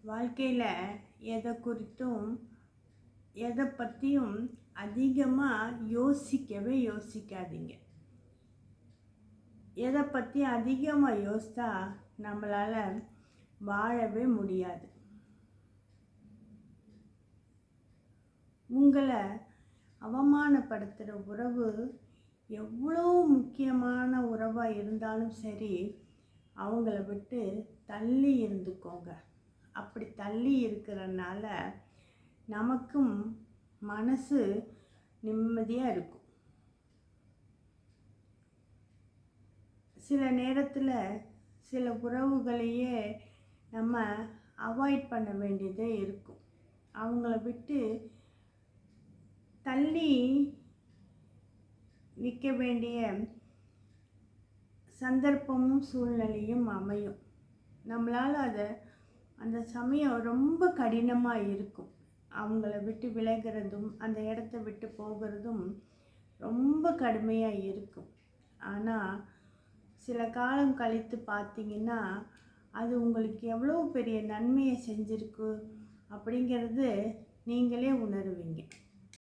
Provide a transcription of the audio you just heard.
வாழ்க்கையில் எதை குறித்தும் எதை பற்றியும் அதிகமாக யோசிக்கவே யோசிக்காதீங்க. எதை பற்றி அதிகமாக யோசித்தா நம்மளால் வாழவே முடியாது. உங்களை அவமானப்படுத்துகிற உறவு எவ்வளோ முக்கியமான உறவாக இருந்தாலும் சரி, அவங்கள விட்டு தள்ளி இருந்துக்கோங்க. அப்படி தள்ளி இருக்கிறனால நமக்கும் மனசு நிம்மதியாக இருக்கும். சில நேரத்தில் சில உறவுகளையே நம்ம அவாய்ட் பண்ண வேண்டியதே இருக்கும். அவங்கள விட்டு தள்ளி நிற்க வேண்டிய சந்தர்ப்பமும் சூழ்நிலையும் அமையும். நம்மளால் அந்த சமயம் ரொம்ப கடினமாக இருக்கும். அவங்கள விட்டு விலகிறதும் அந்த இடத்த விட்டு போகிறதும் ரொம்ப கடுமையாக இருக்கும். ஆனால் சில காலம் கழித்து பார்த்திங்கன்னா அது உங்களுக்கு எவ்வளோ பெரிய நன்மையை செஞ்சுருக்கு அப்படிங்கிறது நீங்களே உணருவீங்க.